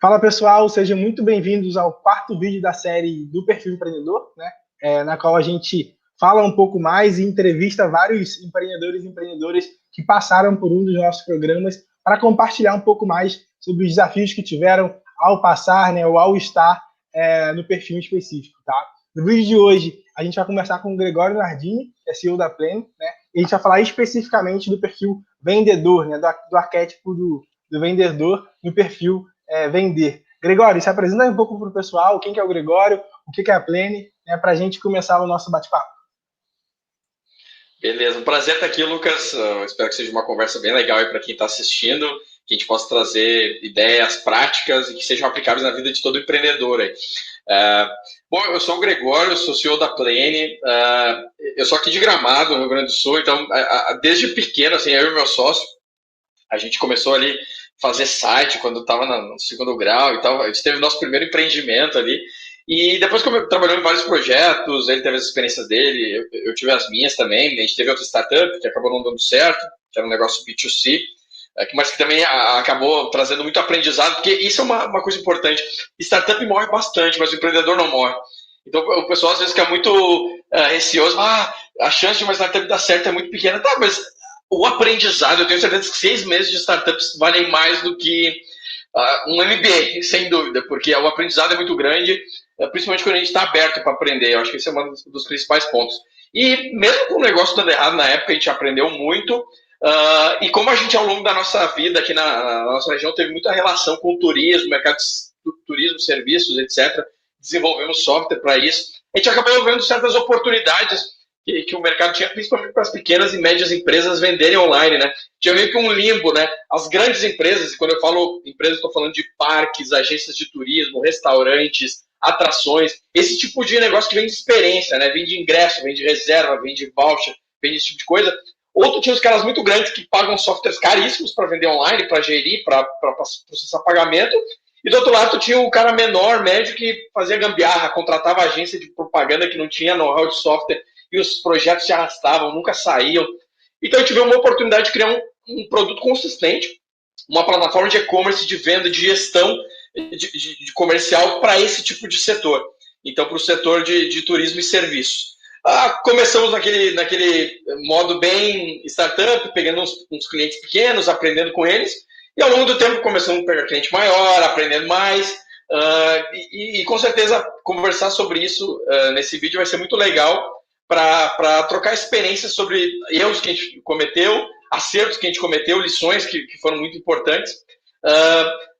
Fala pessoal, sejam muito bem-vindos ao quarto vídeo da série do Perfil Empreendedor, né? Na qual a gente fala um pouco mais e entrevista vários empreendedores e empreendedoras que passaram por um dos nossos programas para compartilhar um pouco mais sobre os desafios que tiveram ao passar, né, ou ao estar no perfil específico, tá? No vídeo de hoje, a gente vai conversar com o Gregório Nardini, que é CEO da Pleno, né? E a gente vai falar especificamente do perfil vendedor, né, do arquétipo do vendedor no perfil vender. Gregório, se apresenta um pouco para o pessoal, quem que é o Gregório, o que é a Plene, né, para a gente começar o nosso bate-papo. Beleza, um prazer estar aqui, Lucas. Espero que seja uma conversa bem legal para quem está assistindo, que a gente possa trazer ideias práticas e que sejam aplicáveis na vida de todo empreendedor aí. Bom, eu sou o Gregório, eu sou CEO da Plane, eu sou aqui de Gramado, no Rio Grande do Sul, então desde pequeno, assim, eu e meu sócio, a gente começou ali fazer site quando estava no segundo grau e tal. A gente teve o nosso primeiro empreendimento ali. E depois que eu trabalhei em vários projetos, ele teve as experiências dele, eu tive as minhas também. A gente teve outra startup que acabou não dando certo, que era um negócio B2C, mas que também acabou trazendo muito aprendizado, porque isso é uma coisa importante. Startup morre bastante, mas o empreendedor não morre. Então o pessoal às vezes fica muito receoso, a chance de uma startup dar certo é muito pequena. Tá, mas o aprendizado, eu tenho certeza que 6 meses de startups valem mais do que um MBA, sem dúvida, porque o aprendizado é muito grande, principalmente quando a gente está aberto para aprender. Eu acho que esse é um dos principais pontos. E mesmo com o negócio dando errado na época, a gente aprendeu muito. E como a gente, ao longo da nossa vida aqui na nossa região, teve muita relação com o turismo, mercado de turismo, serviços, etc., desenvolvemos software para isso, a gente acabou vendo certas oportunidades que o mercado tinha, principalmente para as pequenas e médias empresas venderem online, né? Tinha meio que um limbo, né? As grandes empresas, e quando eu falo empresas, estou falando de parques, agências de turismo, restaurantes, atrações, esse tipo de negócio que vem de experiência, né? Vem de ingresso, vem de reserva, vem de voucher, vem desse tipo de coisa. Outro tinha os caras muito grandes que pagam softwares caríssimos para vender online, para gerir, para processar pagamento. E do outro lado, tu tinha o cara menor, médio, que fazia gambiarra, contratava agência de propaganda que não tinha know-how de software e os projetos se arrastavam, nunca saíam. Então, eu tive uma oportunidade de criar um produto consistente, uma plataforma de e-commerce, de venda, de gestão de comercial para esse tipo de setor. Então, para o setor de turismo e serviços. Começamos naquele modo bem startup, pegando uns clientes pequenos, aprendendo com eles, e ao longo do tempo começamos a pegar cliente maior, aprendendo mais, e com certeza conversar sobre isso nesse vídeo vai ser muito legal para trocar experiências sobre erros que a gente cometeu, acertos que a gente cometeu, lições que foram muito importantes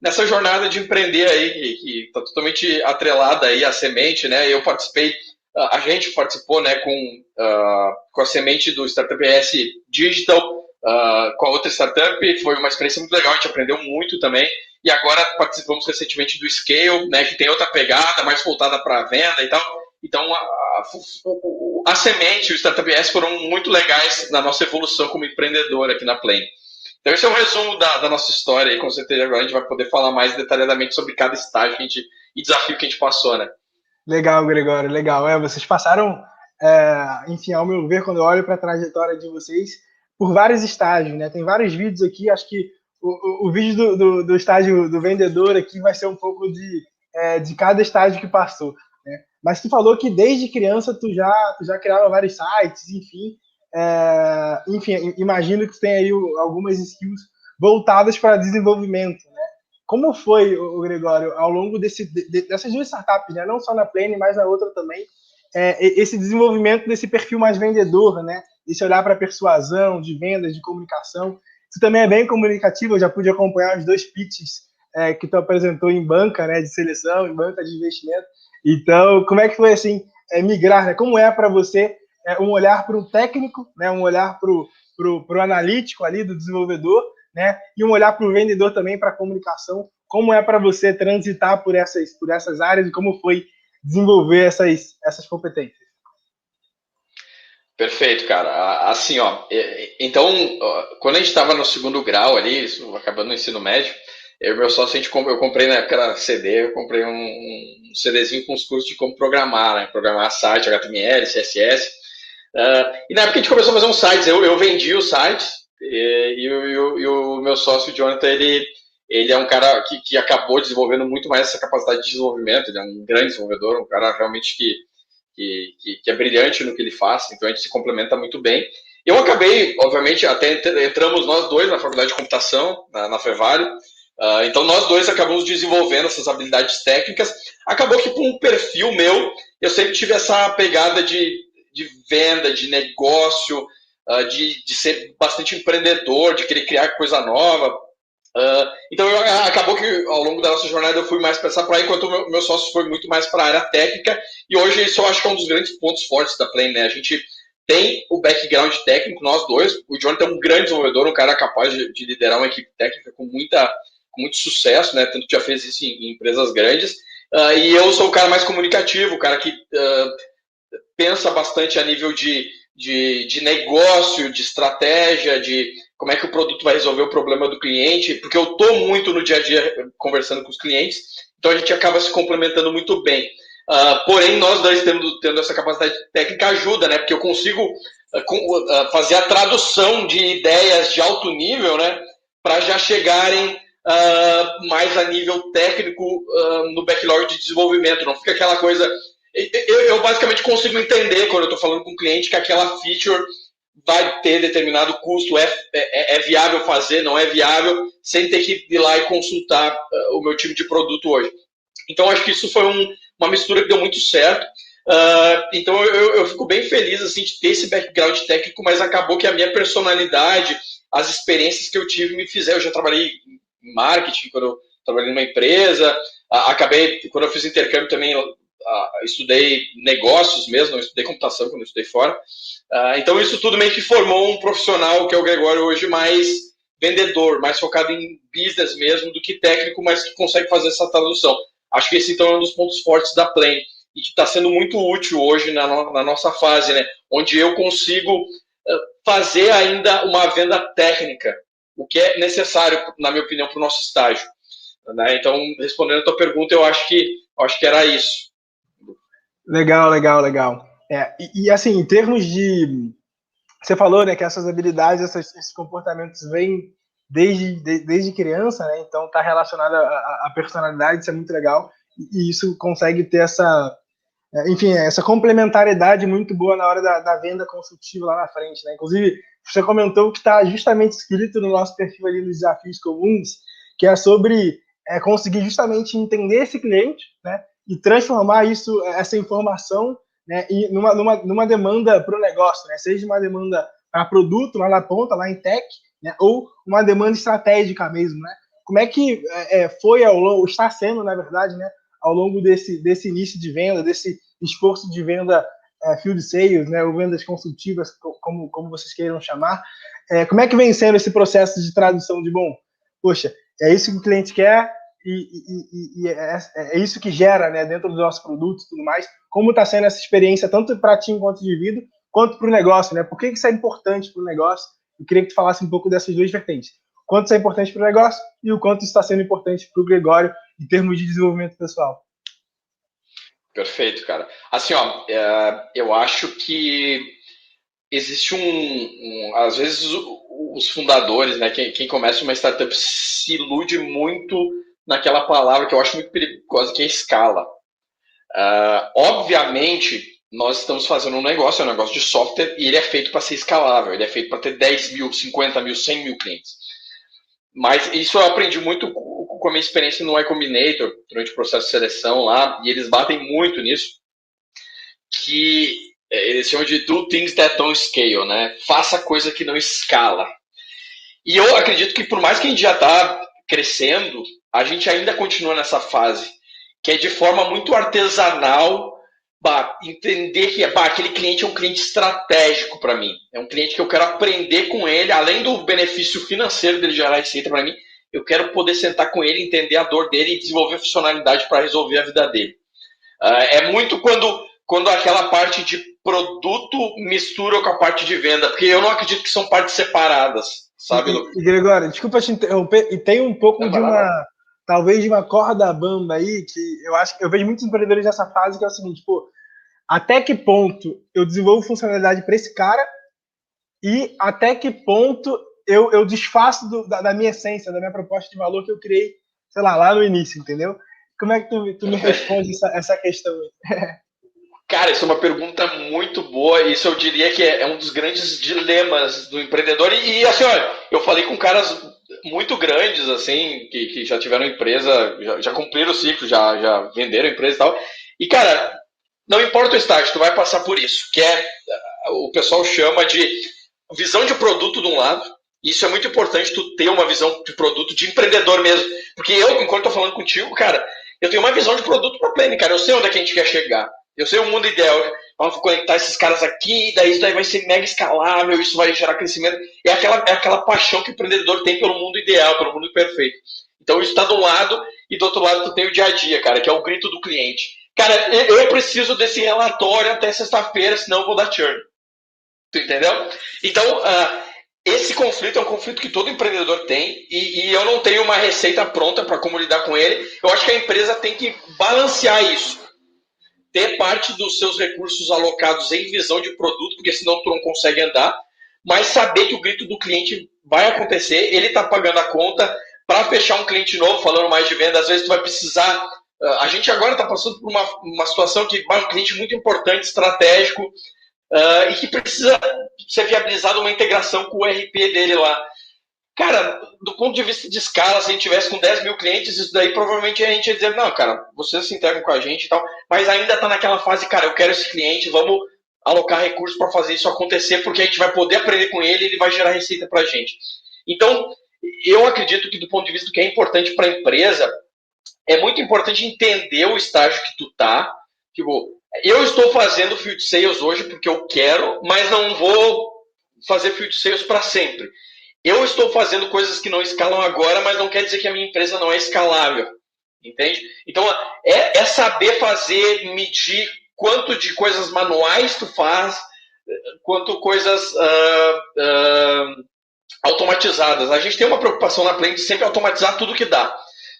nessa jornada de empreender aí, que está totalmente atrelada aí à semente, né? Eu participei, a gente participou, né, com a semente do Startup ES Digital, com a outra startup, foi uma experiência muito legal, a gente aprendeu muito também, e agora participamos recentemente do Scale, né, que tem outra pegada, mais voltada para a venda e tal. Então, a semente e o Startup ES foram muito legais na nossa evolução como empreendedor aqui na Plane. Então, esse é um resumo da nossa história, e com certeza agora a gente vai poder falar mais detalhadamente sobre cada estágio e desafio que a gente passou, né? Legal, Gregório, legal. Vocês passaram, enfim, ao meu ver, quando eu olho para a trajetória de vocês, por vários estágios, né? Tem vários vídeos aqui, acho que o vídeo do estágio do vendedor aqui vai ser um pouco de cada estágio que passou, né? Mas tu falou que desde criança tu já criava vários sites, enfim, imagino que tu tem aí algumas skills voltadas para desenvolvimento, né? Como foi, o Gregório, ao longo dessas duas startups, né? Não só na Plane, mas na outra também, esse desenvolvimento desse perfil mais vendedor, né? Esse olhar para persuasão, de vendas, de comunicação. Tu também é bem comunicativo, eu já pude acompanhar os 2 pitches que tu apresentou em banca, né, de seleção, em banca de investimento. Então, como é que foi, assim, migrar, né? Como é para você um olhar para um técnico, né? Um olhar para o analítico ali do desenvolvedor, né? E um olhar para o vendedor também, para a comunicação. Como é para você transitar por essas áreas e como foi desenvolver essas competências? Perfeito, cara. Assim, ó, então, quando a gente estava no segundo grau ali, acabando no ensino médio, eu e meu sócio, eu comprei na época era CD, eu comprei um CDzinho com os cursos de como programar, né? Programar site, HTML, CSS. E na época a gente começou a fazer uns sites, eu vendi os sites, e o meu sócio, o Jonathan, ele é um cara que acabou desenvolvendo muito mais essa capacidade de desenvolvimento, ele é um grande desenvolvedor, um cara realmente que é brilhante no que ele faz, então a gente se complementa muito bem. Eu acabei, obviamente, até entramos nós dois na faculdade de computação, na Fevale, então nós dois acabamos desenvolvendo essas habilidades técnicas. Acabou que com o perfil meu, eu sempre tive essa pegada de venda, de negócio, de ser bastante empreendedor, de querer criar coisa nova. Então acabou que ao longo da nossa jornada eu fui mais para essa praia, enquanto o meu sócio foi muito mais para a área técnica, e hoje isso eu acho que é um dos grandes pontos fortes da Plane, né? A gente tem o background técnico, nós dois, o Jonathan é um grande desenvolvedor, um cara capaz de liderar uma equipe técnica com muito sucesso, né? Tanto que já fez isso em empresas grandes, e eu sou o cara mais comunicativo, o cara que pensa bastante a nível de negócio, de estratégia, de como é que o produto vai resolver o problema do cliente, porque eu estou muito no dia a dia conversando com os clientes, então a gente acaba se complementando muito bem. Porém, nós dois tendo essa capacidade técnica ajuda, né? Porque eu consigo fazer a tradução de ideias de alto nível, né? Para já chegarem mais a nível técnico no backlog de desenvolvimento. Não fica aquela coisa. Eu basicamente consigo entender quando eu estou falando com o cliente que aquela feature vai ter determinado custo, é viável fazer, não é viável, sem ter que ir lá e consultar o meu time de produto hoje. Então, acho que isso foi uma mistura que deu muito certo. Então, eu fico bem feliz assim, de ter esse background técnico, mas acabou que a minha personalidade, as experiências que eu tive me fizeram. Eu já trabalhei em marketing, quando eu trabalhei numa empresa, acabei, quando eu fiz intercâmbio também, estudei negócios mesmo, não estudei computação quando eu estudei fora. Então, isso tudo meio que formou um profissional que é o Gregório hoje mais vendedor, mais focado em business mesmo do que técnico, mas que consegue fazer essa tradução. Acho que esse então é um dos pontos fortes da Plane e que está sendo muito útil hoje na nossa fase, né? Onde eu consigo fazer ainda uma venda técnica, o que é necessário, na minha opinião, para o nosso estágio. Né? Então, respondendo a tua pergunta, eu acho que era isso. Legal, legal, legal. Assim, em termos de... Você falou, né, que essas habilidades, esses comportamentos vêm desde criança, né? Então está relacionado à personalidade, isso é muito legal. E isso consegue ter essa complementariedade muito boa na hora da venda consultiva lá na frente, né? Inclusive, você comentou que está justamente escrito no nosso perfil ali nos desafios comuns, que é sobre conseguir justamente entender esse cliente, né? E transformar essa informação, né, numa demanda para o negócio, né? Seja uma demanda para produto lá na ponta, lá em tech, né? Ou uma demanda estratégica mesmo, né? Como é que foi ao longo, está sendo, na verdade, né, ao longo desse início de venda, desse esforço de venda field sales, né, ou vendas consultivas, como vocês queiram chamar, como é que vem sendo esse processo de tradução de, bom, poxa, é isso que o cliente quer e é isso que gera, né, dentro dos nossos produtos e tudo mais, como está sendo essa experiência, tanto para ti enquanto indivíduo, quanto para o negócio, né? Por que isso é importante para o negócio? Eu queria que tu falasse um pouco dessas duas vertentes. Quanto isso é importante para o negócio e o quanto isso está sendo importante para o Gregório em termos de desenvolvimento pessoal. Perfeito, cara. Assim, ó, eu acho que existe às vezes os fundadores, né, quem começa uma startup se ilude muito naquela palavra que eu acho muito perigosa, que é escala. Obviamente, nós estamos fazendo um negócio de software e ele é feito para ser escalável, ele é feito para ter 10 mil, 50 mil, 100 mil clientes. Mas isso eu aprendi muito com a minha experiência no Y Combinator, durante o processo de seleção lá, e eles batem muito nisso, que eles chamam de do things that don't scale, né? Faça coisa que não escala. E eu acredito que por mais que a gente já está crescendo, a gente ainda continua nessa fase, que é de forma muito artesanal, entender que aquele cliente é um cliente estratégico para mim. É um cliente que eu quero aprender com ele, além do benefício financeiro dele gerar receita para mim, eu quero poder sentar com ele, entender a dor dele e desenvolver funcionalidade para resolver a vida dele. É muito quando aquela parte de produto mistura com a parte de venda, porque eu não acredito que são partes separadas, sabe, Lucas? E Gregório, desculpa te interromper, e tem um pouco talvez de uma corda bamba aí, que eu vejo muitos empreendedores nessa fase, que é o seguinte, pô, até que ponto eu desenvolvo funcionalidade para esse cara e até que ponto eu desfaço da minha essência, da minha proposta de valor que eu criei, sei lá no início, entendeu? Como é que tu me responde essa questão aí? Cara, isso é uma pergunta muito boa. Isso eu diria que é um dos grandes dilemas do empreendedor. E assim, olha, eu falei com caras muito grandes, assim, que já tiveram empresa, já cumpriram o ciclo, já venderam empresa e tal. E, cara, não importa o estágio, tu vai passar por isso, que o pessoal chama de visão de produto de um lado. Isso é muito importante, tu ter uma visão de produto de empreendedor mesmo. Porque eu, enquanto tô falando contigo, cara, eu tenho uma visão de produto para Plane, cara. Eu sei onde é que a gente quer chegar. Eu sei o mundo ideal. Vamos conectar esses caras aqui, daí isso daí vai ser mega escalável, isso vai gerar crescimento. É aquela paixão que o empreendedor tem pelo mundo ideal, pelo mundo perfeito. Então isso está de um lado, e do outro lado tu tem o dia a dia, cara, que é o grito do cliente. Cara, eu preciso desse relatório até sexta-feira, senão eu vou dar churn. Tu entendeu? Então, esse conflito é um conflito que todo empreendedor tem, e eu não tenho uma receita pronta para como lidar com ele. Eu acho que a empresa tem que balancear isso. Ter parte dos seus recursos alocados em visão de produto, porque senão tu não consegue andar, mas saber que o grito do cliente vai acontecer, ele está pagando a conta para fechar um cliente novo, falando mais de venda, às vezes tu vai precisar. A gente agora está passando por uma situação que vai um cliente muito importante, estratégico, e que precisa ser viabilizado uma integração com o ERP dele lá. Cara, do ponto de vista de escala, se a gente tivesse com 10 mil clientes, isso daí provavelmente a gente ia dizer, não, cara, vocês se integram com a gente e tal, mas ainda está naquela fase, cara, eu quero esse cliente, vamos alocar recursos para fazer isso acontecer, porque a gente vai poder aprender com ele e ele vai gerar receita para a gente. Então, eu acredito que do ponto de vista do que é importante para a empresa, é muito importante entender o estágio que tu tá. Tipo, eu estou fazendo field sales hoje porque eu quero, mas não vou fazer field sales para sempre. Eu estou fazendo coisas que não escalam agora, mas não quer dizer que a minha empresa não é escalável. Entende? Então, é saber fazer, medir quanto de coisas manuais tu faz, quanto coisas automatizadas. A gente tem uma preocupação na Plane de sempre automatizar tudo que dá.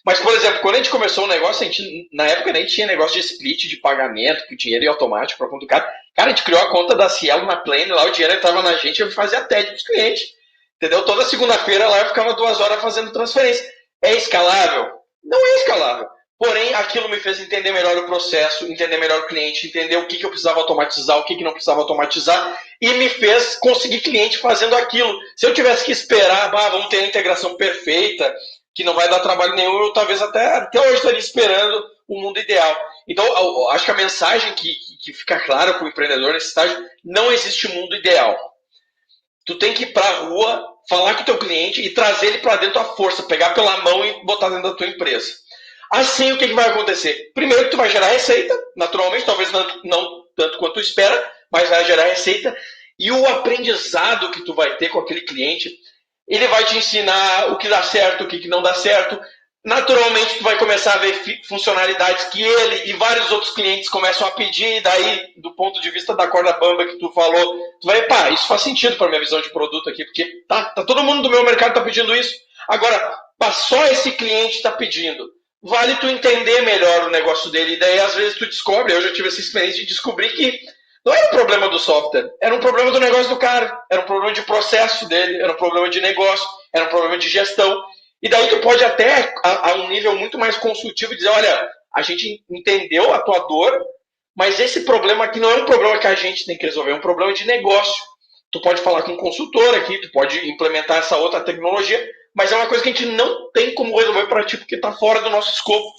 Mas, por exemplo, quando a gente começou o negócio, na época nem tinha negócio de split, de pagamento, que o dinheiro ia automático para conta do cara. Cara, a gente criou a conta da Cielo na Plane, lá o dinheiro estava na gente, eu fazia TED para os clientes. Entendeu? Toda segunda-feira lá eu ficava 2 horas fazendo transferência. É escalável? Não é escalável. Porém, aquilo me fez entender melhor o processo, entender melhor o cliente, entender o que eu precisava automatizar, o que não precisava automatizar, e me fez conseguir cliente fazendo aquilo. Se eu tivesse que esperar, vamos ter a integração perfeita, que não vai dar trabalho nenhum, eu talvez até hoje estaria esperando o mundo ideal. Então, eu acho que a mensagem que fica clara para o empreendedor nesse estágio, não existe mundo ideal. Tu tem que ir para a rua, falar com o teu cliente e trazer ele para dentro à força, pegar pela mão e botar dentro da tua empresa. Assim, o que vai acontecer? Primeiro, tu vai gerar receita, naturalmente, talvez não tanto quanto tu espera, mas vai gerar receita. E o aprendizado que tu vai ter com aquele cliente, ele vai te ensinar o que dá certo, o que não dá certo. Naturalmente, tu vai começar a ver funcionalidades que ele e vários outros clientes começam a pedir, e daí, do ponto de vista da corda bamba que tu falou, tu vai, isso faz sentido para minha visão de produto aqui, porque tá todo mundo do meu mercado tá pedindo isso. Agora, só esse cliente está pedindo. Vale tu entender melhor o negócio dele, e daí às vezes tu descobre, eu já tive essa experiência de descobrir que não era um problema do software, era um problema do negócio do cara, era um problema de processo dele, era um problema de negócio, era um problema de gestão. E daí tu pode até, a um nível muito mais consultivo, dizer, olha, a gente entendeu a tua dor, mas esse problema aqui não é um problema que a gente tem que resolver, é um problema de negócio. Tu pode falar com um consultor aqui, tu pode implementar essa outra tecnologia, mas é uma coisa que a gente não tem como resolver para ti, porque está fora do nosso escopo.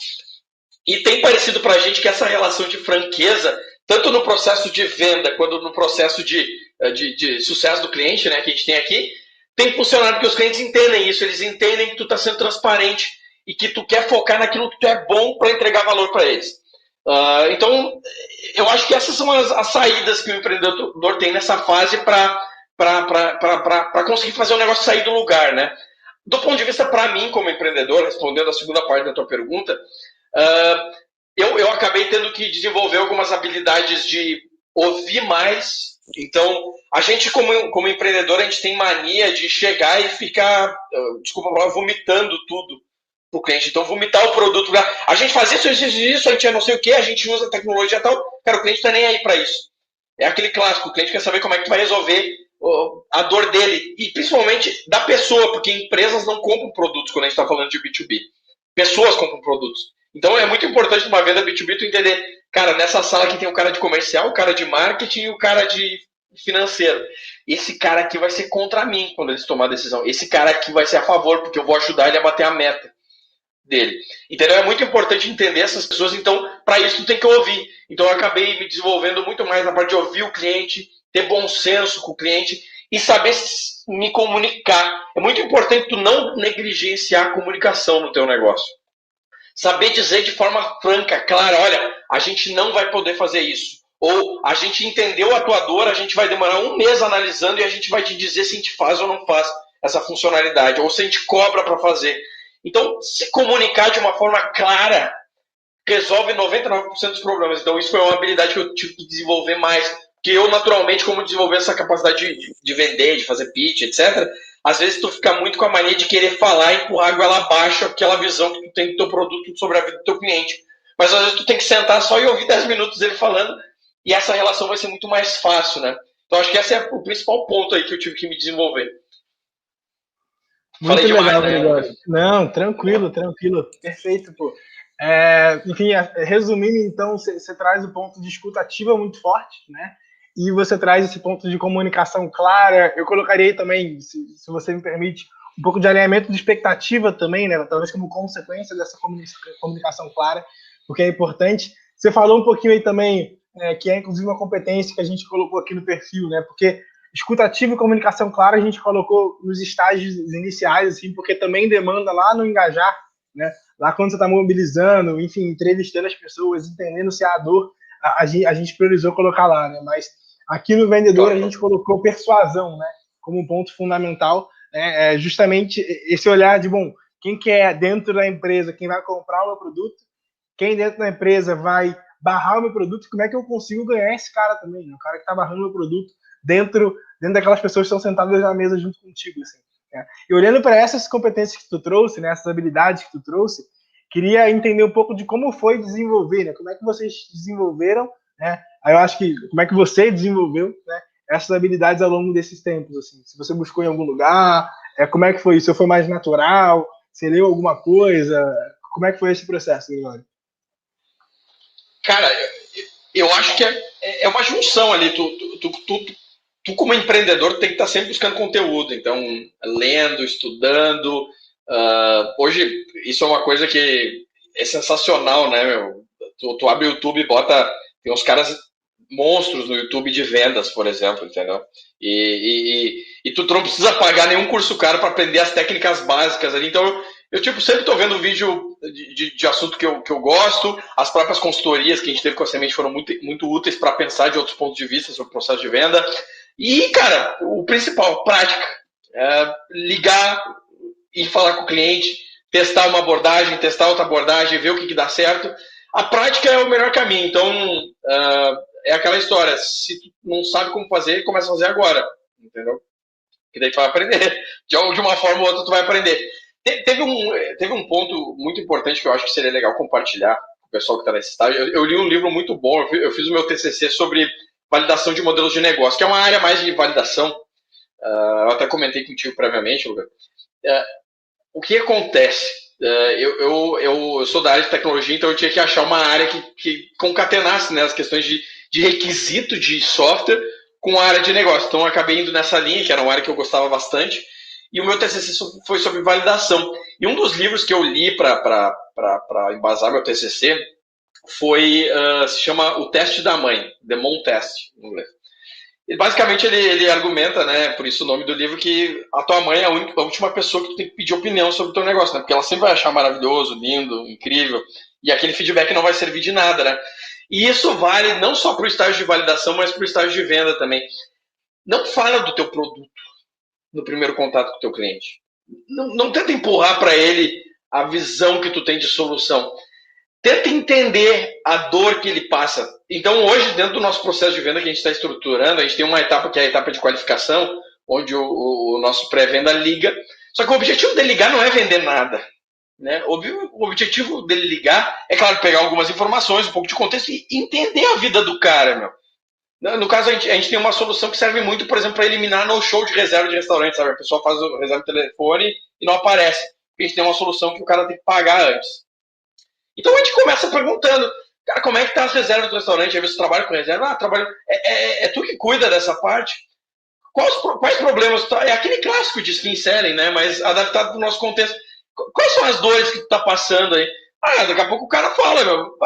E tem parecido para a gente que essa relação de franqueza, tanto no processo de venda, quanto no processo de sucesso do cliente, né, que a gente tem aqui, tem funcionado porque os clientes entendem isso, eles entendem que tu está sendo transparente e que tu quer focar naquilo que tu é bom para entregar valor para eles. Então, eu acho que essas são as saídas que o empreendedor tem nessa fase para conseguir fazer o negócio sair do lugar, né? Do ponto de vista, para mim, como empreendedor, respondendo a segunda parte da tua pergunta, eu acabei tendo que desenvolver algumas habilidades de ouvir mais. Então, a gente, como empreendedor, a gente tem mania de chegar e ficar, desculpa a palavra, vomitando tudo para o cliente. Então, vomitar o produto. A gente faz isso, a gente é não sei o que, a gente usa tecnologia e tal. Cara, o cliente está nem aí para isso. É aquele clássico, o cliente quer saber como é que tu vai resolver a dor dele, e principalmente da pessoa, porque empresas não compram produtos quando a gente está falando de B2B. Pessoas compram produtos. Então é muito importante numa venda B2B tu entender, cara, nessa sala aqui tem o cara de comercial, o cara de marketing e o cara de financeiro. Esse cara aqui vai ser contra mim quando eles tomar a decisão. Esse cara aqui vai ser a favor, porque eu vou ajudar ele a bater a meta dele. Entendeu? É muito importante entender essas pessoas, então, para isso tu tem que ouvir. Então eu acabei me desenvolvendo muito mais na parte de ouvir o cliente, ter bom senso com o cliente e saber me comunicar. É muito importante tu não negligenciar a comunicação no teu negócio. Saber dizer de forma franca, clara, olha, a gente não vai poder fazer isso. Ou a gente entendeu a tua dor, a gente vai demorar um mês analisando e a gente vai te dizer se a gente faz ou não faz essa funcionalidade, ou se a gente cobra para fazer. Então, se comunicar de uma forma clara resolve 99% dos problemas. Então, isso foi uma habilidade que eu tive que desenvolver mais. Porque eu, naturalmente, como desenvolver essa capacidade de vender, de fazer pitch, etc., às vezes tu fica muito com a mania de querer falar e empurrar a goela abaixo aquela visão que tu tem do teu produto sobre a vida do teu cliente. Mas, às vezes, tu tem que sentar só e ouvir 10 minutos dele falando e essa relação vai ser muito mais fácil, né? Então, acho que esse é o principal ponto aí que eu tive que me desenvolver. Muito legal, Gregório. Não, tranquilo. Perfeito, pô. Enfim, resumindo, então, você traz o ponto de escuta ativa muito forte, né? E você traz esse ponto de comunicação clara. Eu colocaria aí também, se você me permite, um pouco de alinhamento de expectativa também, né? Talvez como consequência dessa comunicação clara, porque é importante. Você falou um pouquinho aí também, que é inclusive uma competência que a gente colocou aqui no perfil, né? Porque escuta ativa e comunicação clara a gente colocou nos estágios iniciais, assim, porque também demanda lá no engajar, né? Lá quando você está mobilizando, enfim, entrevistando as pessoas, entendendo se há dor, a gente priorizou colocar lá, né? Mas aqui no vendedor a gente colocou persuasão, né? Como um ponto fundamental, né? Justamente esse olhar de, bom, quem que é dentro da empresa, quem vai comprar o meu produto, quem dentro da empresa vai barrar o meu produto, como é que eu consigo ganhar esse cara também, né? O cara que está barrando o meu produto dentro daquelas pessoas que estão sentadas na mesa junto contigo, assim. Né? E olhando para essas competências que tu trouxe, né, essas habilidades que tu trouxe, queria entender um pouco de como foi desenvolver, né? Como é que vocês desenvolveram, né? Aí eu acho que como é que você desenvolveu, né, essas habilidades ao longo desses tempos, assim. Se você buscou em algum lugar, como é que foi isso? Se foi mais natural? Você leu alguma coisa? Como é que foi esse processo, Gregório? Cara, eu acho que é uma junção ali. Tu como empreendedor, tem que estar sempre buscando conteúdo. Então, lendo, estudando. Hoje, isso é uma coisa que é sensacional, né, meu? Tu abre o YouTube e bota... Tem uns caras monstros no YouTube de vendas, por exemplo, entendeu? E tu não precisa pagar nenhum curso caro para aprender as técnicas básicas ali. Então, eu tipo, sempre estou vendo vídeo de assunto que eu gosto. As próprias consultorias que a gente teve com a Semente foram muito, muito úteis para pensar de outros pontos de vista sobre o processo de venda. E, cara, o principal, prática. Ligar e falar com o cliente, testar uma abordagem, testar outra abordagem, ver o que dá certo. A prática é o melhor caminho. Então, é aquela história. Se tu não sabe como fazer, começa a fazer agora. Entendeu? Que daí tu vai aprender. De uma forma ou outra, tu vai aprender. Teve um ponto muito importante que eu acho que seria legal compartilhar com o pessoal que está nesse estágio. Eu li um livro muito bom, eu fiz o meu TCC sobre validação de modelos de negócio, que é uma área mais de validação. Eu até comentei contigo previamente, Lucas. O que acontece? Eu sou da área de tecnologia, então eu tinha que achar uma área que concatenasse, né, as questões de requisito de software com a área de negócio. Então eu acabei indo nessa linha, que era uma área que eu gostava bastante, e o meu TCC foi sobre validação. E um dos livros que eu li para embasar meu TCC se chama O Teste da Mãe, The Mom Test, em inglês. E basicamente ele argumenta, né, por isso o nome do livro, que a tua mãe é a última pessoa que tu tem que pedir opinião sobre o teu negócio, né? Porque ela sempre vai achar maravilhoso, lindo, incrível, e aquele feedback não vai servir de nada, né? E isso vale não só para o estágio de validação, mas para o estágio de venda também. Não fala do teu produto no primeiro contato com o teu cliente. Não tenta empurrar para ele a visão que tu tem de solução. Tenta entender a dor que ele passa. Então, hoje, dentro do nosso processo de venda que a gente está estruturando, a gente tem uma etapa que é a etapa de qualificação, onde o nosso pré-venda liga. Só que o objetivo dele ligar não é vender nada. Né? O objetivo dele ligar é, claro, pegar algumas informações, um pouco de contexto e entender a vida do cara, meu. No caso, a gente tem uma solução que serve muito, por exemplo, para eliminar no-show de reserva de restaurante, sabe? A pessoa faz o reserva de telefone e não aparece. A gente tem uma solução que o cara tem que pagar antes. Então a gente começa perguntando, cara, como é que tá as reservas do restaurante? Aí você trabalha com reserva? Ah, trabalho. É tu que cuida dessa parte? Quais problemas? É aquele clássico de skin selling, né? Mas adaptado para o nosso contexto. Quais são as dores que tu tá passando aí? Ah, daqui a pouco o cara fala, meu.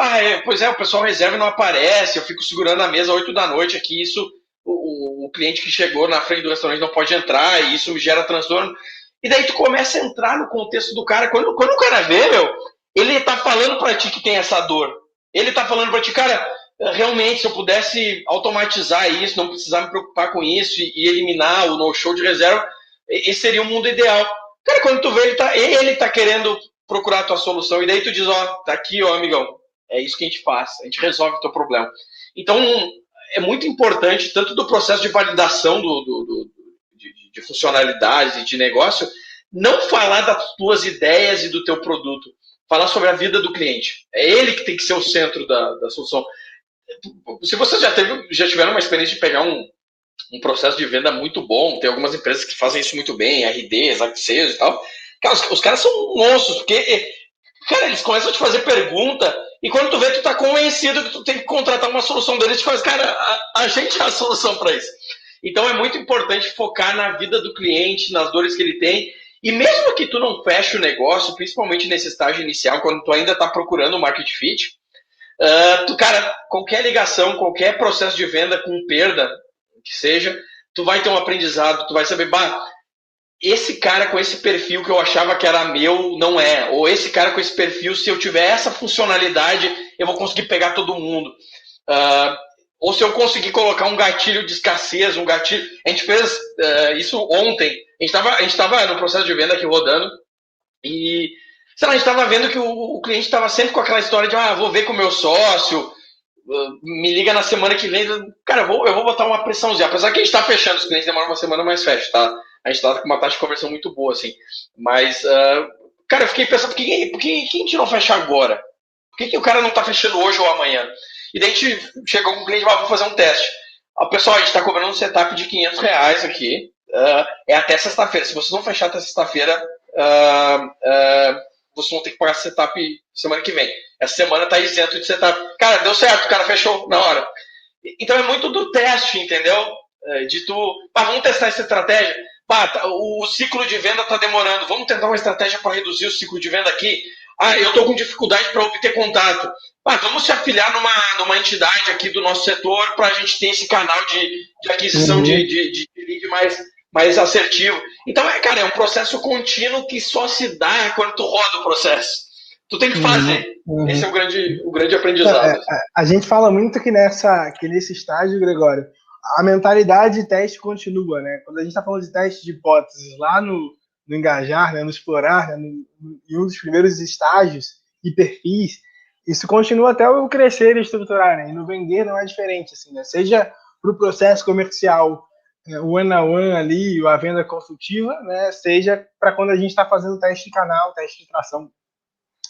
Pois é, o pessoal reserva e não aparece, eu fico segurando a mesa 8 da noite aqui, isso, o cliente que chegou na frente do restaurante não pode entrar, e isso me gera transtorno. E daí tu começa a entrar no contexto do cara. Quando o cara vê, meu, ele tá falando pra ti que tem essa dor. Ele tá falando pra ti, cara, realmente, se eu pudesse automatizar isso, não precisar me preocupar com isso e eliminar o no-show de reserva, esse seria o mundo ideal. Cara, quando tu vê, ele tá querendo procurar a tua solução, e daí tu diz, ó, tá aqui, ó, amigão, é isso que a gente faz, a gente resolve o teu problema. Então, é muito importante, tanto do processo de validação de funcionalidades e de negócio, não falar das tuas ideias e do teu produto, falar sobre a vida do cliente. É ele que tem que ser o centro da solução. Se vocês já tiveram uma experiência de pegar um processo de venda muito bom, tem algumas empresas que fazem isso muito bem, RDs, Access e tal, cara, os caras são monstros, porque, cara, eles começam a te fazer pergunta, e quando tu vê, tu tá convencido que tu tem que contratar uma solução deles, tu faz, cara, a gente é a solução para isso. Então é muito importante focar na vida do cliente, nas dores que ele tem, e mesmo que tu não feche o negócio, principalmente nesse estágio inicial, quando tu ainda tá procurando o market fit, cara, qualquer ligação, qualquer processo de venda com perda, que seja, tu vai ter um aprendizado, tu vai saber, esse cara com esse perfil que eu achava que era meu, não é. Ou esse cara com esse perfil, se eu tiver essa funcionalidade, eu vou conseguir pegar todo mundo. Ou se eu conseguir colocar um gatilho de escassez, um gatilho... A gente fez isso ontem. A gente estava no processo de venda aqui rodando e, sei lá, a gente estava vendo que o cliente estava sempre com aquela história de, vou ver com o meu sócio, me liga na semana que vem. Cara, eu vou botar uma pressãozinha. Apesar que a gente está fechando, os clientes demoram uma semana, mais fecha, tá? A gente tá com uma taxa de conversão muito boa, assim. Mas, cara, eu fiquei pensando, por que a gente não fecha agora? Por que o cara não tá fechando hoje ou amanhã? E daí a gente chegou com o cliente e falou, vou fazer um teste. Pessoal, a gente tá cobrando um setup de R$500 aqui. É até sexta-feira. Se vocês não fechar até sexta-feira, vocês vão ter que pagar setup semana que vem. Essa semana tá isento de setup. Cara, deu certo, o cara fechou na hora. Então é muito do teste, entendeu? De tu, vamos testar essa estratégia. O ciclo de venda está demorando. Vamos tentar uma estratégia para reduzir o ciclo de venda aqui. Eu estou com dificuldade para obter contato. Vamos se afiliar numa entidade aqui do nosso setor para a gente ter esse canal de aquisição de lead mais assertivo. Então, cara, é um processo contínuo que só se dá quando tu roda o processo. Tu tem que fazer. Esse é o grande aprendizado. A gente fala muito que nesse estágio, Gregório, a mentalidade de teste continua, né? Quando a gente está falando de teste de hipóteses lá no engajar, né, no explorar, né, em um dos primeiros estágios e perfis, isso continua até o crescer e estruturar, né? E no vender não é diferente, assim, né? Seja para o processo comercial, o one-on-one ali, a venda consultiva, né? Seja para quando a gente está fazendo teste de canal, teste de tração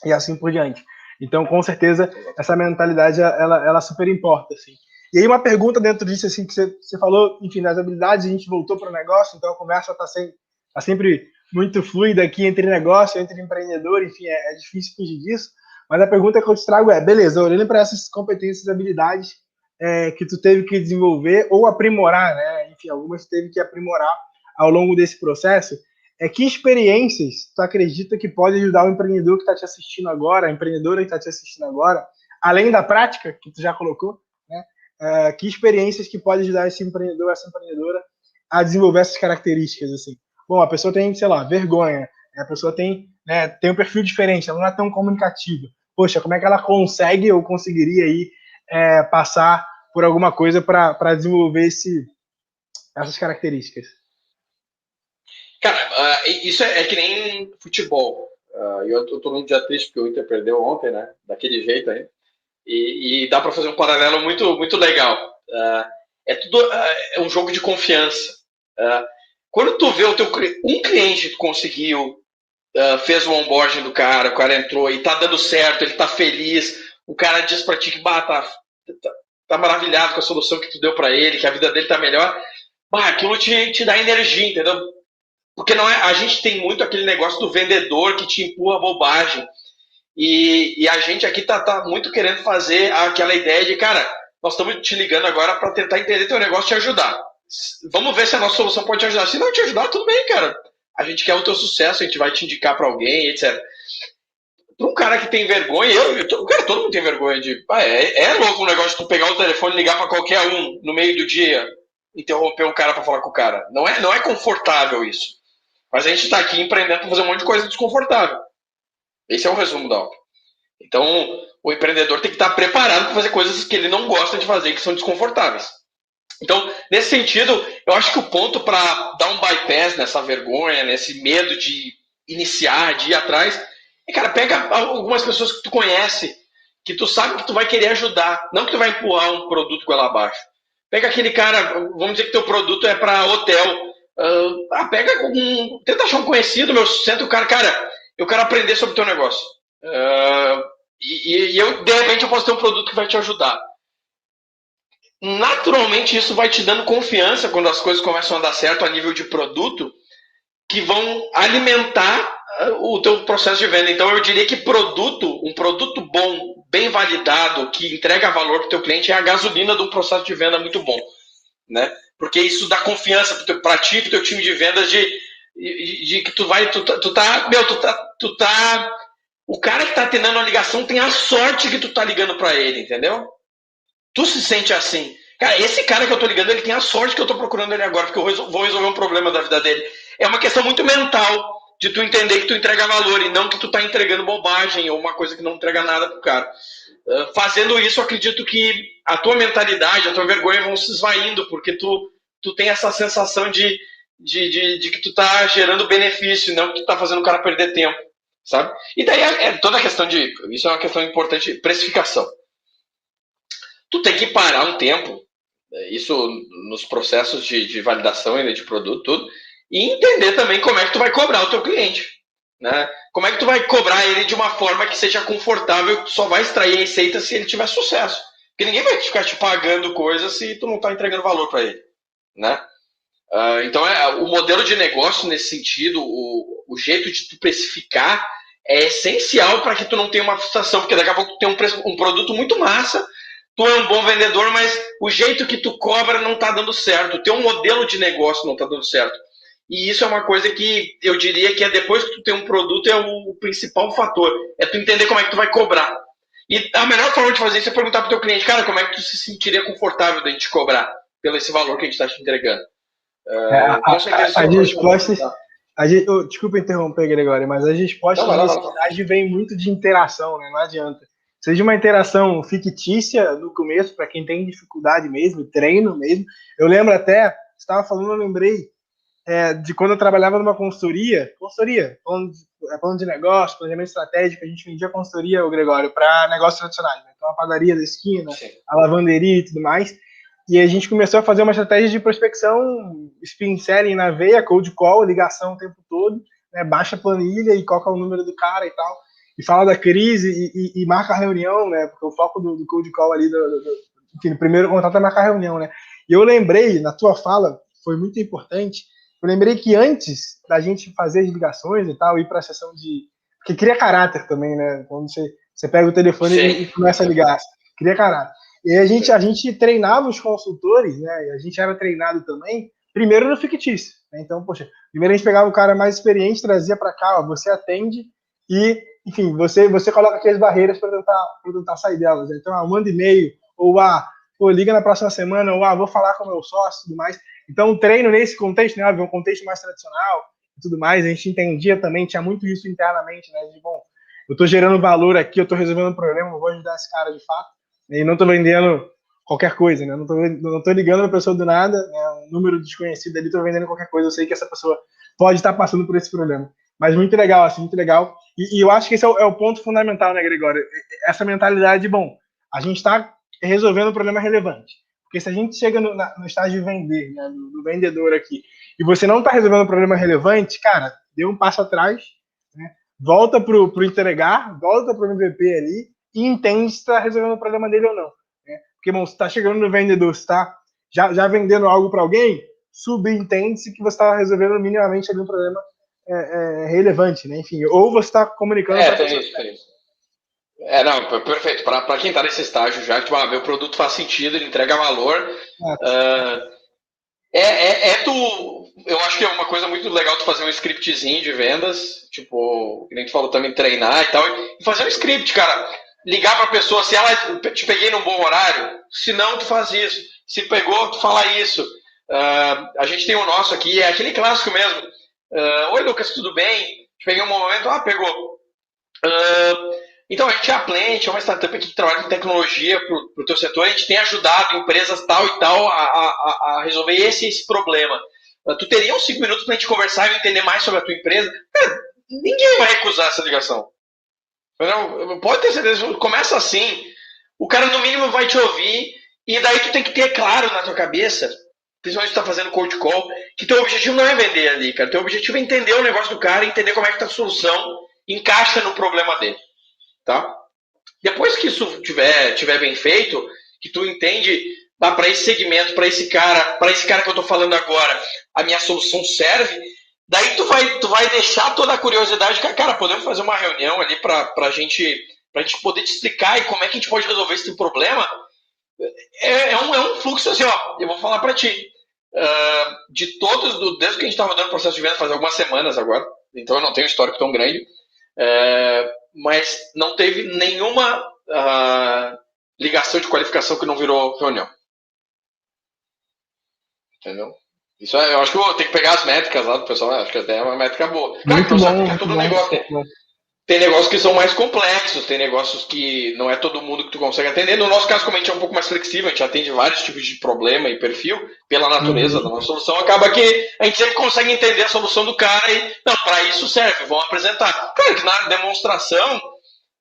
e assim por diante. Então, com certeza, essa mentalidade, ela super importa, assim. E aí uma pergunta dentro disso, assim, que você falou, enfim, das habilidades, a gente voltou para o negócio, então a conversa está sempre muito fluida aqui entre negócio, entre empreendedor, enfim, é difícil fugir disso, mas a pergunta que eu te trago beleza, olhando para essas competências e habilidades que tu teve que desenvolver ou aprimorar, né, enfim, algumas tu teve que aprimorar ao longo desse processo, que experiências tu acredita que pode ajudar o empreendedor que está te assistindo agora, a empreendedora que está te assistindo agora, além da prática que tu já colocou, né, que experiências que pode ajudar esse empreendedor, essa empreendedora a desenvolver essas características, assim. Bom, a pessoa tem, sei lá, vergonha, a pessoa tem um perfil diferente, ela não é tão comunicativa. Poxa, como é que ela consegue ou conseguiria aí passar por alguma coisa para desenvolver essas características? Cara, isso é que nem futebol. Eu tô num dia triste porque o Inter perdeu ontem, né? Daquele jeito aí. E dá para fazer um paralelo muito, muito legal. É um jogo de confiança. Quando tu vê um cliente que conseguiu, fez o onboarding do cara, o cara entrou e tá dando certo, ele tá feliz, o cara diz pra ti que tá maravilhado com a solução que tu deu para ele, que a vida dele tá melhor, aquilo te dá energia, entendeu? Porque não é, a gente tem muito aquele negócio do vendedor que te empurra bobagem. E a gente aqui tá muito querendo fazer aquela ideia de, cara, nós estamos te ligando agora para tentar entender teu negócio e te ajudar. Vamos ver se a nossa solução pode te ajudar. Se não te ajudar, tudo bem, cara. A gente quer o teu sucesso, a gente vai te indicar para alguém, etc. Para um cara que tem vergonha, todo mundo tem vergonha de. É louco o negócio de tu pegar o telefone e ligar para qualquer um no meio do dia, interromper o cara para falar com o cara. Não é confortável isso. Mas a gente está aqui empreendendo para fazer um monte de coisa desconfortável. Esse é o resumo da obra. Então, o empreendedor tem que estar preparado para fazer coisas que ele não gosta de fazer, que são desconfortáveis. Então, nesse sentido, eu acho que o ponto para dar um bypass nessa vergonha, nesse medo de iniciar, de ir atrás, é, cara, pega algumas pessoas que tu conhece, que tu sabe que tu vai querer ajudar, não que tu vai empurrar um produto goela abaixo. Pega aquele cara, vamos dizer que teu produto é para hotel. Tenta achar um conhecido, senta o cara, eu quero aprender sobre o teu negócio. De repente, eu posso ter um produto que vai te ajudar. Naturalmente, isso vai te dando confiança quando as coisas começam a dar certo a nível de produto, que vão alimentar o teu processo de venda. Então, eu diria que um produto bom, bem validado, que entrega valor para o teu cliente, é a gasolina de um processo de venda muito bom, né? Porque isso dá confiança para ti e para o teu time de vendas de que o cara que está atendendo a ligação tem a sorte que tu tá ligando para ele, entendeu? Tu se sente assim. Cara, esse cara que eu tô ligando, ele tem a sorte que eu tô procurando ele agora, porque eu vou resolver um problema da vida dele. É uma questão muito mental de tu entender que tu entrega valor e não que tu tá entregando bobagem ou uma coisa que não entrega nada pro cara. Fazendo isso, eu acredito que a tua mentalidade, a tua vergonha vão se esvaindo, porque tu tem essa sensação de que tu tá gerando benefício, não que tu tá fazendo o cara perder tempo, sabe? E daí toda a questão isso é uma questão importante, precificação. Tu tem que parar um tempo, isso nos processos de validação de produto, tudo, e entender também como é que tu vai cobrar o teu cliente, né? Como é que tu vai cobrar ele de uma forma que seja confortável, que tu só vai extrair a receita se ele tiver sucesso. Porque ninguém vai ficar te pagando coisas se tu não tá entregando valor para ele, né? Então, o modelo de negócio nesse sentido, o jeito de tu precificar é essencial para que tu não tenha uma frustração, porque daqui a pouco tu tem um produto muito massa, tu é um bom vendedor, mas o jeito que tu cobra não está dando certo. O teu modelo de negócio não está dando certo. E isso é uma coisa que eu diria que depois que tu tem um produto, é o principal fator. É tu entender como é que tu vai cobrar. E a melhor forma de fazer isso é perguntar pro teu cliente, cara, como é que tu se sentiria confortável de a gente cobrar pelo esse valor que a gente está te entregando? Com certeza. Desculpa interromper, Gregório, mas as respostas nesse estágio vêm muito de interação, né? Não adianta. Seja uma interação fictícia no começo, para quem tem dificuldade mesmo, treino mesmo. Eu lembro até, você estava falando, eu lembrei de quando eu trabalhava numa consultoria, plano de negócio, planejamento estratégico, a gente vendia consultoria, o Gregório, para negócios tradicionais. Né? Então, a padaria da esquina, sim, a lavanderia e tudo mais. E a gente começou a fazer uma estratégia de prospecção, spin selling na veia, cold call, ligação o tempo todo, né? Baixa a planilha e coloca o número do cara e tal. E fala da crise e marca a reunião, né? Porque o foco do cold call ali, enfim, o primeiro contato é marcar a reunião, né? E eu lembrei, na tua fala, foi muito importante, eu lembrei que antes da gente fazer as ligações e tal, ir para a sessão de... Porque cria caráter também, né? Quando você pega o telefone e começa a ligar, cria caráter. E a gente treinava os consultores, né? E a gente era treinado também, primeiro no fictício. Né? Então, poxa, primeiro a gente pegava o cara mais experiente, trazia para cá, ó, você atende e, enfim, você coloca aqui as barreiras para tentar sair delas. Né? Então, manda e-mail, ou liga na próxima semana, ou vou falar com o meu sócio e tudo mais. Então, o treino nesse contexto, né? Um contexto mais tradicional e tudo mais, a gente entendia também, tinha muito isso internamente, né? De, bom, eu estou gerando valor aqui, eu estou resolvendo um problema, eu vou ajudar esse cara de fato. E não estou vendendo qualquer coisa, né? Não tô ligando a pessoa do nada, né? Um número desconhecido ali, estou vendendo qualquer coisa. Eu sei que essa pessoa pode estar passando por esse problema. Mas muito legal, assim, muito legal. E eu acho que esse é o ponto fundamental, né, Gregório? Essa mentalidade de, bom, a gente está resolvendo um problema relevante. Porque se a gente chega no estágio de vender, né, do vendedor aqui, e você não está resolvendo um problema relevante, cara, dê um passo atrás, né? Volta pro entregar, volta pro MVP ali, e entende se está resolvendo o problema dele ou não. Né? Porque, bom, você está chegando no vendedor, você está já vendendo algo para alguém, subentende-se que você está resolvendo minimamente ali um problema relevante, né? Enfim, ou você está comunicando para a pessoa. Tem isso. Não, perfeito. Para quem está nesse estágio já, tipo, meu produto faz sentido, ele entrega valor. Eu acho que é uma coisa muito legal tu fazer um scriptzinho de vendas, tipo, que nem tu falou também, treinar e tal, e fazer um script, cara. Ligar pra pessoa, se ela te peguei num bom horário, se não, tu faz isso. Se pegou, tu fala isso. A gente tem o nosso aqui, é aquele clássico mesmo. Oi, Lucas, tudo bem? Te peguei um momento, pegou. Então, a gente é a Plant, é uma startup aqui que trabalha com tecnologia para o teu setor. A gente tem ajudado empresas tal e tal a resolver esse problema. Tu teria uns 5 minutos para a gente conversar e entender mais sobre a tua empresa? Cara, ninguém vai recusar essa ligação. Não, pode ter certeza, começa assim. O cara, no mínimo, vai te ouvir. E daí tu tem que ter claro na tua cabeça, principalmente se tu tá fazendo cold call, que teu objetivo não é vender ali, cara. Teu objetivo é entender o negócio do cara, entender como é que tá a solução encaixa no problema dele. Tá? Depois que isso tiver bem feito, que tu entende, para esse segmento, para esse cara que eu tô falando agora, a minha solução serve, daí tu vai deixar toda a curiosidade, cara, podemos fazer uma reunião ali pra gente poder te explicar e como é que a gente pode resolver esse problema. É um fluxo assim, ó, eu vou falar para ti. De todos, desde que a gente estava dando processo de venda faz algumas semanas agora, então eu não tenho um histórico tão grande, mas não teve nenhuma ligação de qualificação que não virou reunião. Entendeu? Isso eu acho que eu vou ter que pegar as métricas lá do pessoal, acho que até é uma métrica boa. Claro que é todo negócio. Tem negócios que são mais complexos, tem negócios que não é todo mundo que tu consegue atender. No nosso caso, como a gente é um pouco mais flexível, a gente atende vários tipos de problema e perfil, pela natureza da nossa solução, acaba que a gente sempre consegue entender a solução do cara e, não, para isso serve, vamos apresentar. Claro que na demonstração,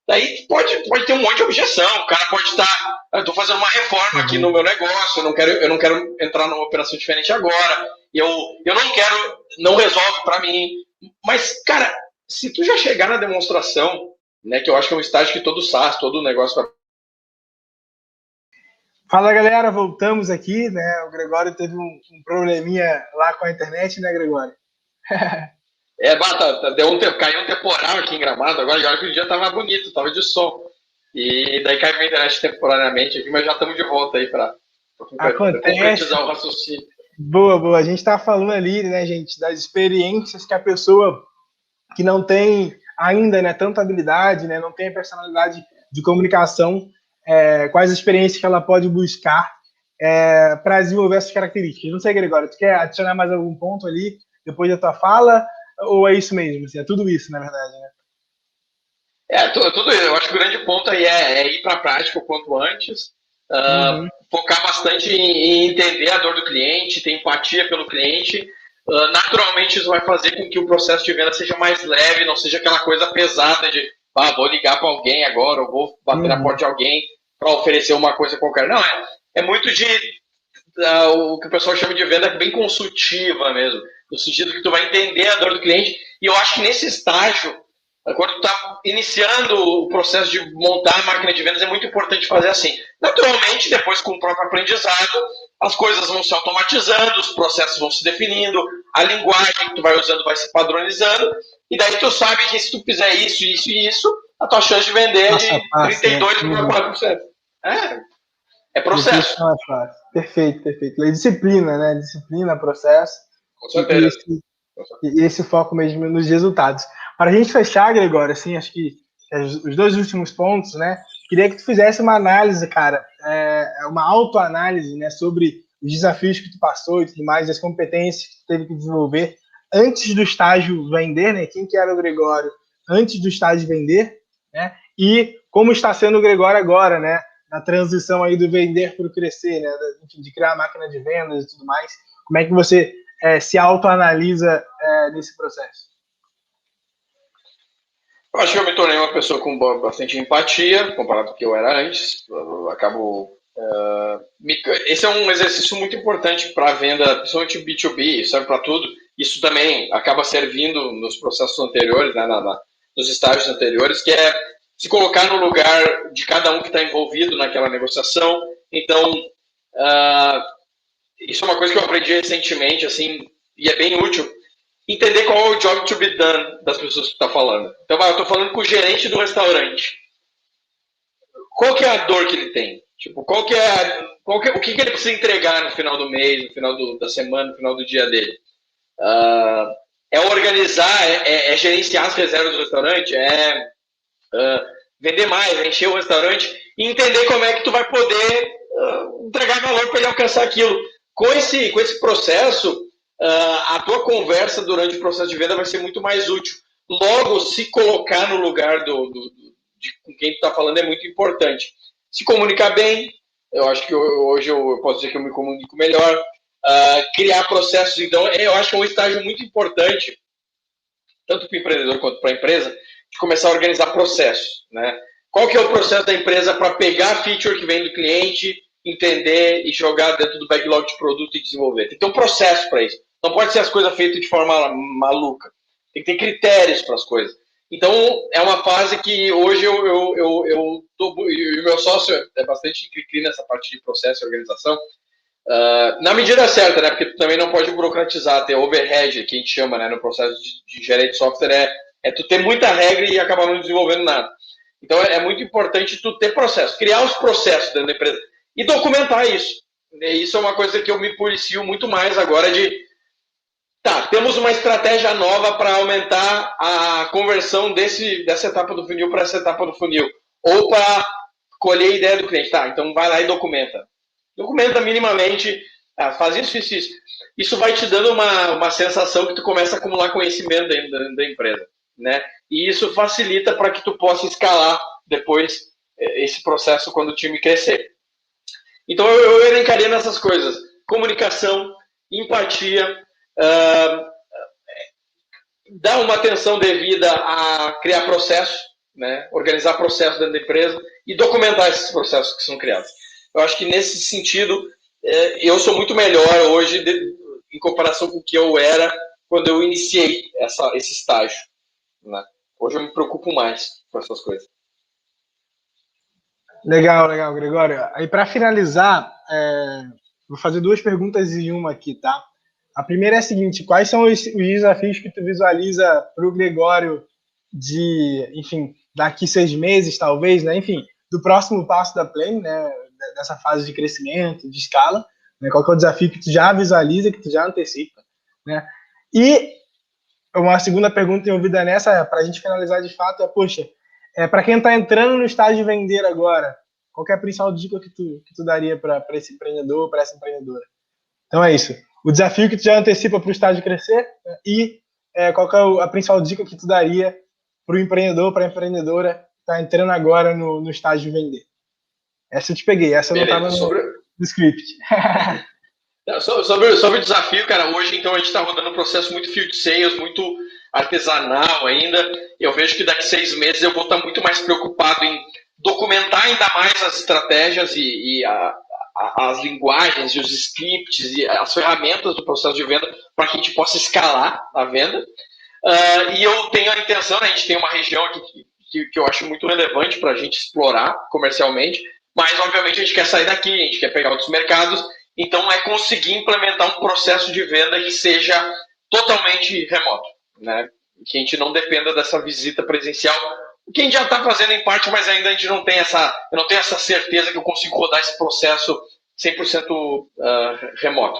daí pode ter um monte de objeção, o cara pode estar, eu estou fazendo uma reforma aqui no meu negócio, eu não quero entrar numa operação diferente agora, eu não resolve para mim. Mas, cara, se tu já chegar na demonstração, né, que eu acho que é um estágio que todo SaaS, todo negócio vai... Fala, galera, voltamos aqui, né? O Gregório teve um probleminha lá com a internet, né, Gregório? Caiu um temporal aqui em Gramado, agora que o dia tava bonito, tava de sol. E daí caiu a internet temporariamente aqui, mas já estamos de volta aí para concretizar o raciocínio. Boa. A gente tá falando ali, né, gente, das experiências que a pessoa que não tem ainda, né, tanta habilidade, né, não tem a personalidade de comunicação, quais experiências que ela pode buscar para desenvolver essas características. Não sei, Gregório, tu quer adicionar mais algum ponto ali depois da tua fala, ou é isso mesmo? Assim, é tudo isso, na verdade, né? Tudo isso. Eu acho que o grande ponto aí é ir para a prática o quanto antes, focar bastante em entender a dor do cliente, ter empatia pelo cliente. Naturalmente isso vai fazer com que o processo de venda seja mais leve, não seja aquela coisa pesada de vou ligar para alguém agora, ou vou bater na porta de alguém para oferecer uma coisa qualquer. Não, é muito de o que o pessoal chama de venda bem consultiva mesmo, no sentido que tu vai entender a dor do cliente, e eu acho que nesse estágio, quando tu está iniciando o processo de montar a máquina de vendas, é muito importante fazer assim. Naturalmente, depois com o próprio aprendizado, as coisas vão se automatizando, os processos vão se definindo, a linguagem que tu vai usando vai se padronizando, e daí tu sabe que se tu fizer isso, isso e isso, a tua chance de vender é de 32,4%. É processo. Perfeito. Disciplina, né? Disciplina, processo. Com certeza. E esse foco mesmo nos resultados. Para a gente fechar, Gregório, assim, acho que os dois últimos pontos, né? Queria que tu fizesse uma análise, cara, uma autoanálise, né, sobre os desafios que tu passou e tudo mais, as competências que tu teve que desenvolver antes do estágio vender, né? Quem que era o Gregório antes do estágio vender, né? E como está sendo o Gregório agora, né? Na transição aí do vender para o crescer, né? De criar a máquina de vendas e tudo mais. Como é que você se autoanalisa nesse processo? Eu acho que eu me tornei uma pessoa com bastante empatia, comparado com o que eu era antes. Eu acabo... esse é um exercício muito importante para a venda, principalmente B2B, serve para tudo. Isso também acaba servindo nos processos anteriores, né, nos estágios anteriores, que é se colocar no lugar de cada um que está envolvido naquela negociação, Então, isso é uma coisa que eu aprendi recentemente, assim, e é bem útil. Entender qual é o job to be done das pessoas que tu tá falando. Então, eu estou falando com o gerente do restaurante. Qual que é a dor que ele tem? Tipo, o que ele precisa entregar no final do mês, no final da semana, no final do dia dele? É organizar, é gerenciar as reservas do restaurante, vender mais, encher o restaurante e entender como é que tu vai poder entregar valor para ele alcançar aquilo. Com esse processo, a tua conversa durante o processo de venda vai ser muito mais útil. Logo, se colocar no lugar de com quem tu está falando é muito importante. Se comunicar bem, eu acho que hoje eu posso dizer que eu me comunico melhor. Criar processos, então, eu acho que é um estágio muito importante, tanto para o empreendedor quanto para a empresa, de começar a organizar processos, né? Qual que é o processo da empresa para pegar a feature que vem do cliente, entender e jogar dentro do backlog de produto e desenvolver? Tem que ter um processo para isso. Não pode ser as coisas feitas de forma maluca. Tem que ter critérios para as coisas. Então, é uma fase que hoje eu tô, e o meu sócio é bastante cri-cri nessa parte de processo e organização, na medida certa, né? Porque tu também não pode burocratizar, ter overhead, que a gente chama, né? No processo de gerente de software, é tu ter muita regra e acabar não desenvolvendo nada. Então, é muito importante tu ter processo, criar os processos dentro da empresa e documentar isso. E isso é uma coisa que eu me policio muito mais agora temos uma estratégia nova para aumentar a conversão dessa etapa do funil para essa etapa do funil. Ou para colher a ideia do cliente. Então vai lá e documenta. Documenta minimamente, faz isso. Isso vai te dando uma sensação que tu começa a acumular conhecimento dentro da empresa, né? E isso facilita para que tu possa escalar depois esse processo quando o time crescer. Então eu elencaria nessas coisas: comunicação, empatia, dar uma atenção devida a criar processos, né? Organizar processos dentro da empresa e documentar esses processos que são criados. Eu acho que nesse sentido eu sou muito melhor hoje em comparação com o que eu era quando eu iniciei esse estágio, né? Hoje eu me preocupo mais com essas coisas. Legal, Gregório. Aí, para finalizar, vou fazer 2 perguntas em uma aqui, tá? A primeira é a seguinte: quais são os desafios que tu visualiza para o Gregório enfim, daqui 6 meses, talvez, né? Enfim, do próximo passo da Plane, né? Dessa fase de crescimento, de escala, né? Qual que é o desafio que tu já visualiza, que tu já antecipa, né? E uma segunda pergunta envolvida nessa, para a gente finalizar de fato, poxa, para quem está entrando no estágio de vender agora, qual que é a principal dica que tu daria para esse empreendedor, para essa empreendedora? Então é isso. O desafio que tu já antecipa para o estágio crescer, né? E qual que é a principal dica que tu daria para o empreendedor, para a empreendedora que está entrando agora no estágio de vender? Essa eu te peguei, essa eu não estava no script. Sobre o desafio, cara, hoje então a gente está rodando um processo muito field sales, muito artesanal ainda. Eu vejo que daqui 6 meses eu vou estar muito mais preocupado em documentar ainda mais as estratégias e as linguagens e os scripts e as ferramentas do processo de venda para que a gente possa escalar a venda. E eu tenho a intenção, né, a gente tem uma região aqui que eu acho muito relevante para a gente explorar comercialmente, mas obviamente a gente quer sair daqui, a gente quer pegar outros mercados. Então, é conseguir implementar um processo de venda que seja totalmente remoto, né? Que a gente não dependa dessa visita presencial, o que a gente já está fazendo em parte, mas ainda a gente não tem essa certeza que eu consigo rodar esse processo 100% remoto.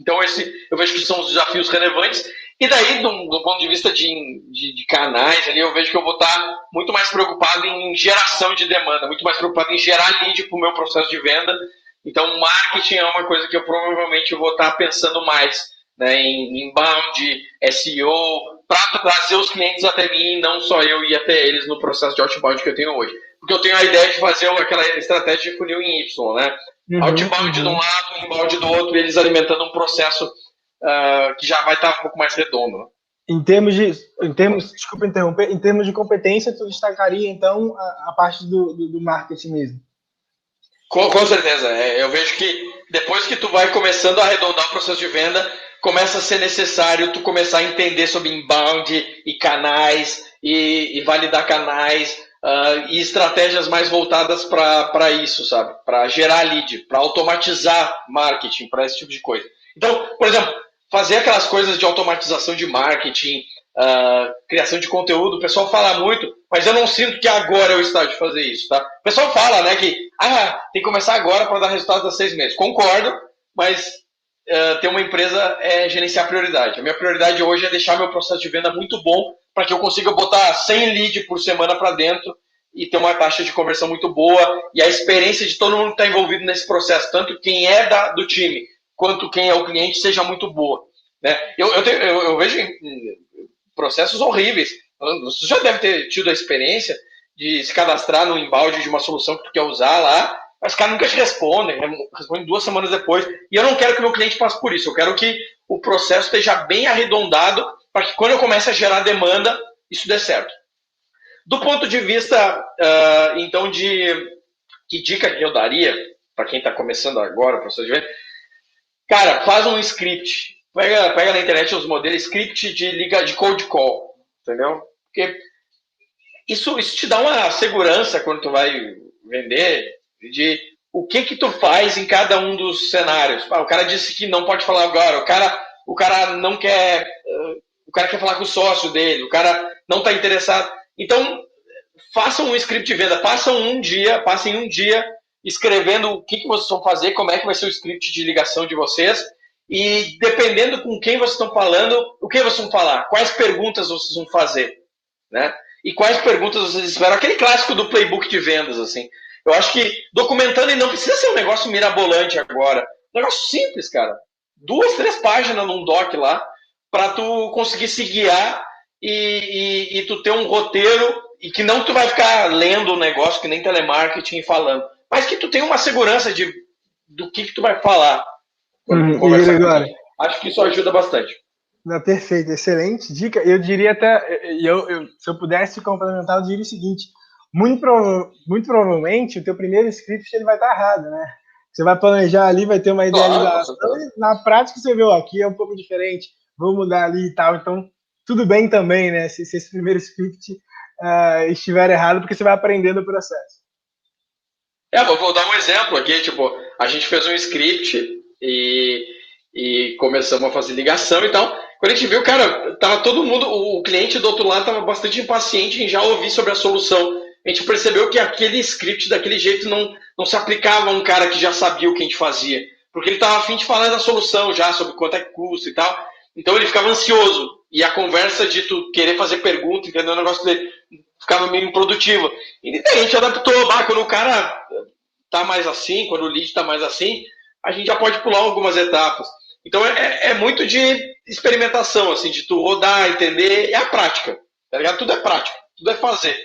Então, eu vejo que são os desafios relevantes. E daí, do ponto de vista de canais, ali, eu vejo que eu vou estar muito mais preocupado em geração de demanda, muito mais preocupado em gerar lead para o meu processo de venda. Então, marketing é uma coisa que eu provavelmente vou estar pensando mais, né, em inbound, SEO, para trazer os clientes até mim, não só eu ir até eles no processo de outbound que eu tenho hoje. Porque eu tenho a ideia de fazer aquela estratégia de funil em Y, né? Outbound de um lado, inbound do outro, e eles alimentando um processo que já vai estar um pouco mais redondo. Né? Desculpa interromper, em termos de competência, tu destacaria, então, a parte do marketing mesmo? Com certeza. Eu vejo que depois que tu vai começando a arredondar o processo de venda, começa a ser necessário tu começar a entender sobre inbound e canais e validar canais, e estratégias mais voltadas para isso, sabe? Para gerar lead, para automatizar marketing, para esse tipo de coisa. Então, por exemplo, fazer aquelas coisas de automatização de marketing, criação de conteúdo, o pessoal fala muito, mas eu não sinto que agora é o estágio de fazer isso, tá? O pessoal fala, né, que tem que começar agora para dar resultado a 6 meses. Concordo, mas ter uma empresa é gerenciar prioridade. A minha prioridade hoje é deixar meu processo de venda muito bom para que eu consiga botar 100 leads por semana para dentro e ter uma taxa de conversão muito boa e a experiência de todo mundo que está envolvido nesse processo, tanto quem é do time quanto quem é o cliente, seja muito boa. Né? Eu vejo processos horríveis. Você já deve ter tido a experiência de se cadastrar no embalde de uma solução que tu quer usar lá, mas os caras nunca te respondem, respondem 2 semanas depois. E eu não quero que meu cliente passe por isso. Eu quero que o processo esteja bem arredondado para que quando eu comece a gerar demanda, isso dê certo. Do ponto de vista, então, que dica que eu daria para quem está começando agora, professor de venda, cara, faz um script. Pega na internet os modelos, script de cold call, entendeu? Porque isso te dá uma segurança quando tu vai vender de o que tu faz em cada um dos cenários. O cara disse que não pode falar agora, o cara não quer, o cara quer falar com o sócio dele, o cara não está interessado. Então, façam um script de venda, passem um dia escrevendo o que vocês vão fazer, como é que vai ser o script de ligação de vocês, e dependendo com quem vocês estão falando, o que vocês vão falar, quais perguntas vocês vão fazer, né? E quais perguntas vocês esperam, aquele clássico do playbook de vendas, assim. Eu acho que documentando, e não precisa ser um negócio mirabolante agora, um negócio simples, cara. 2, 3 páginas num doc lá, para tu conseguir se guiar e tu ter um roteiro, e que não tu vai ficar lendo o negócio, que nem telemarketing falando, mas que tu tenha uma segurança do que tu vai falar. Acho que isso ajuda bastante. Não, perfeito, excelente dica. Eu diria até, se eu pudesse complementar, eu diria o seguinte: muito provavelmente o teu primeiro script ele vai estar errado, né? Você vai planejar ali, vai ter uma idealização, e na prática você vê, aqui é um pouco diferente, vou mudar ali e tal. Então, tudo bem também, né? Se esse primeiro script estiver errado, porque você vai aprendendo o processo. Vou dar um exemplo aqui, tipo, a gente fez um script e começamos a fazer ligação e tal. Quando a gente viu, cara, tava todo mundo, o cliente do outro lado tava bastante impaciente em já ouvir sobre a solução. A gente percebeu que aquele script daquele jeito não se aplicava a um cara que já sabia o que a gente fazia, porque ele tava a fim de falar da solução já, sobre quanto é que custa e tal. Então ele ficava ansioso, e a conversa de tu querer fazer pergunta, entender o negócio dele, ficava meio improdutiva. E a gente adaptou, quando o cara tá mais assim, quando o lead tá mais assim, a gente já pode pular algumas etapas. Então é muito de experimentação, assim, de tu rodar, entender, é a prática, tá ligado? Tudo é prática, tudo é fazer.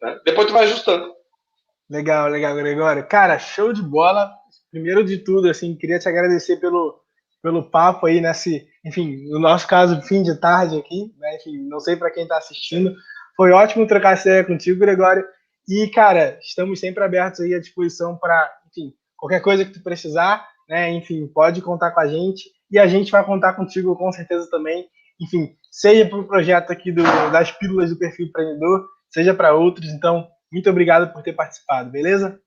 Né? Depois tu vai ajustando. Legal, Gregório. Cara, show de bola. Primeiro de tudo, assim, queria te agradecer pelo papo aí, enfim, no nosso caso, fim de tarde aqui, né? Enfim, não sei para quem está assistindo. Foi ótimo trocar essa ideia contigo, Gregório. E, cara, estamos sempre abertos aí à disposição para, enfim, qualquer coisa que tu precisar, né? Enfim, pode contar com a gente. E a gente vai contar contigo com certeza também. Enfim, seja para o projeto aqui das pílulas do Perfil Empreendedor, seja para outros. Então, muito obrigado por ter participado, beleza?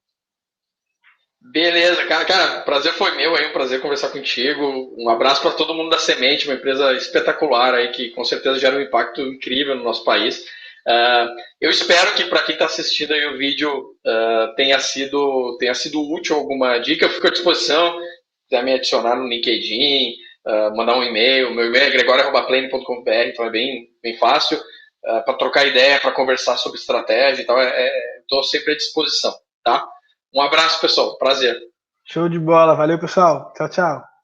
Beleza, cara, prazer foi meu aí, um prazer conversar contigo. Um abraço para todo mundo da Semente, uma empresa espetacular aí que com certeza gera um impacto incrível no nosso país. Eu espero que para quem está assistindo aí o vídeo tenha sido útil alguma dica. Eu fico à disposição, quiser me adicionar no LinkedIn, mandar um e-mail. Meu e-mail é gregorio@plane.com.br, então é bem fácil para trocar ideia, para conversar sobre estratégia e tal. Estou sempre à disposição, tá? Um abraço, pessoal. Prazer. Show de bola. Valeu, pessoal. Tchau, tchau.